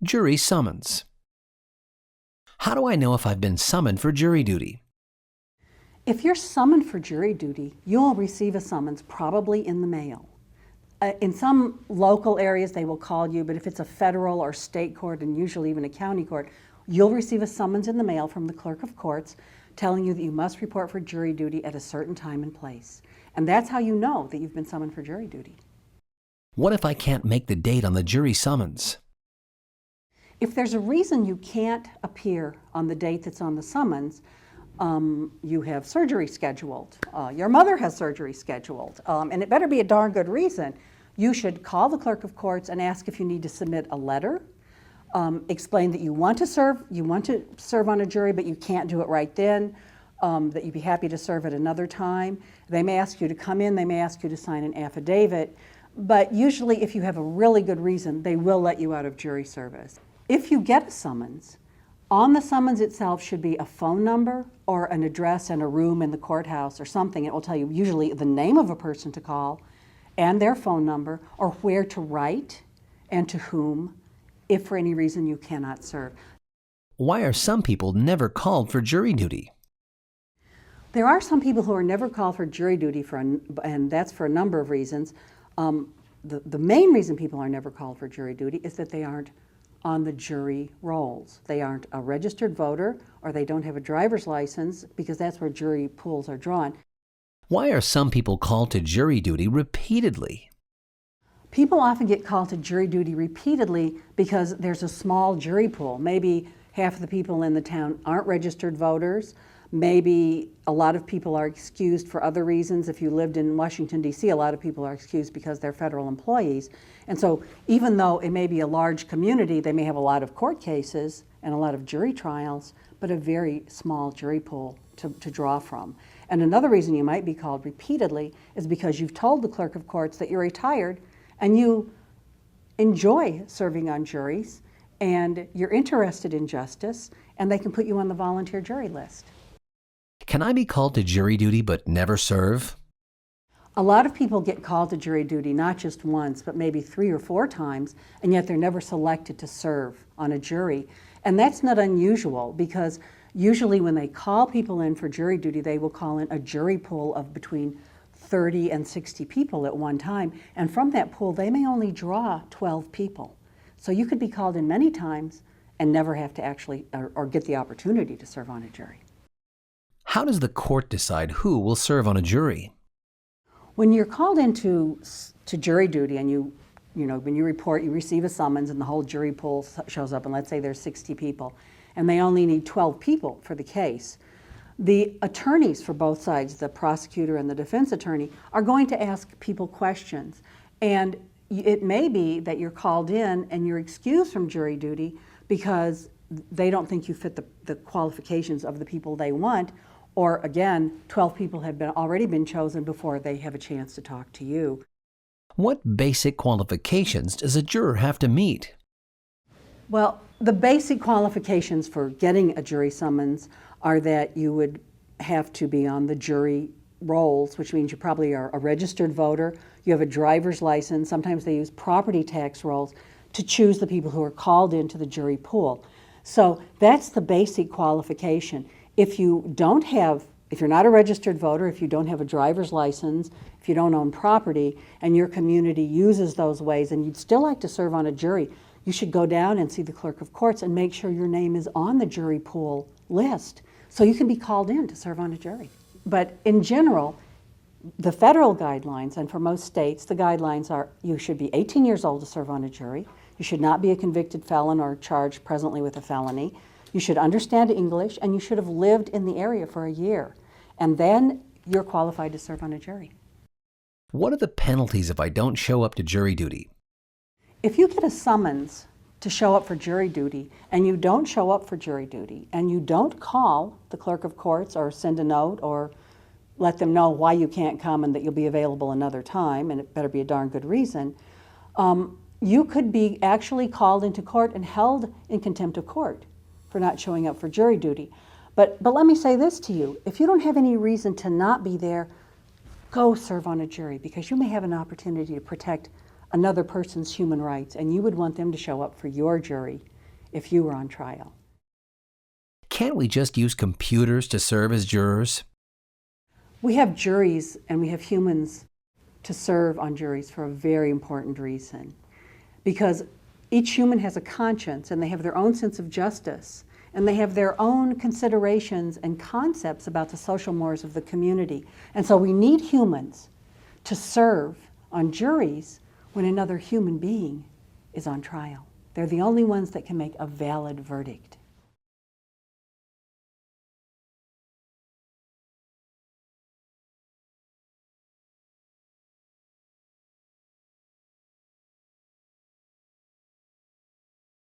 Jury summons. How do I know if I've been summoned for jury duty? If you're summoned for jury duty, you'll receive a summons probably in the mail. In some local areas, they will call you, but if it's a federal or state court, and usually even a county court, you'll receive a summons in the mail from the clerk of courts telling you that you must report for jury duty at a certain time and place. And that's how you know that you've been summoned for jury duty. What if I can't make the date on the jury summons? If there's a reason you can't appear on the date that's on the summons, you have surgery scheduled, your mother has surgery scheduled, and it better be a darn good reason, you should call the clerk of courts and ask if you need to submit a letter, explain that you want to serve on a jury, but you can't do it right then, that you'd be happy to serve at another time. They may ask you to come in, they may ask you to sign an affidavit, but usually if you have a really good reason, they will let you out of jury service. If you get a summons, on the summons itself should be a phone number or an address and a room in the courthouse or something. It will tell you usually the name of a person to call and their phone number, or where to write and to whom, if for any reason you cannot serve. Why are some people never called for jury duty? There are some people who are never called for jury duty, and that's for a number of reasons. The main reason people are never called for jury duty is that they aren't on the jury rolls. They aren't a registered voter, or they don't have a driver's license, because that's where jury pools are drawn. Why are some people called to jury duty repeatedly? People often get called to jury duty repeatedly because there's a small jury pool. Maybe half of the people in the town aren't registered voters. Maybe a lot of people are excused for other reasons. If you lived in Washington, D.C., a lot of people are excused because they're federal employees. And so even though it may be a large community, they may have a lot of court cases and a lot of jury trials, but a very small jury pool to draw from. And another reason you might be called repeatedly is because you've told the clerk of courts that you're retired and you enjoy serving on juries and you're interested in justice, and they can put you on the volunteer jury list. Can I be called to jury duty but never serve? A lot of people get called to jury duty not just once, but maybe 3 or 4 times, and yet they're never selected to serve on a jury. And that's not unusual, because usually when they call people in for jury duty, they will call in a jury pool of between 30 and 60 people at one time. And from that pool, they may only draw 12 people. So you could be called in many times and never have to actually, or get the opportunity to serve on a jury. How does the court decide who will serve on a jury? When you're called into jury duty and when you report, you receive a summons and the whole jury pool shows up, and let's say there's 60 people and they only need 12 people for the case, the attorneys for both sides, the prosecutor and the defense attorney, are going to ask people questions. And it may be that you're called in and you're excused from jury duty because they don't think you fit the qualifications of the people they want, or again, 12 people have already been chosen before they have a chance to talk to you. What basic qualifications does a juror have to meet? Well, the basic qualifications for getting a jury summons are that you would have to be on the jury rolls, which means you probably are a registered voter, you have a driver's license, sometimes they use property tax rolls to choose the people who are called into the jury pool. So that's the basic qualification. If you're not a registered voter, if you don't have a driver's license, if you don't own property, and your community uses those ways and you'd still like to serve on a jury, you should go down and see the clerk of courts and make sure your name is on the jury pool list so you can be called in to serve on a jury. But in general, the federal guidelines, and for most states, the guidelines are you should be 18 years old to serve on a jury, you should not be a convicted felon or charged presently with a felony, you should understand English, and you should have lived in the area for a year. And then you're qualified to serve on a jury. What are the penalties if I don't show up to jury duty? If you get a summons to show up for jury duty, and you don't show up for jury duty, and you don't call the clerk of courts or send a note or let them know why you can't come and that you'll be available another time, and it better be a darn good reason, you could be actually called into court and held in contempt of court for not showing up for jury duty. But let me say this to you. If you don't have any reason to not be there, go serve on a jury, because you may have an opportunity to protect another person's human rights, and you would want them to show up for your jury if you were on trial. Can't we just use computers to serve as jurors? We have juries and we have humans to serve on juries for a very important reason. Because each human has a conscience and they have their own sense of justice and they have their own considerations and concepts about the social mores of the community. And so we need humans to serve on juries when another human being is on trial. They're the only ones that can make a valid verdict.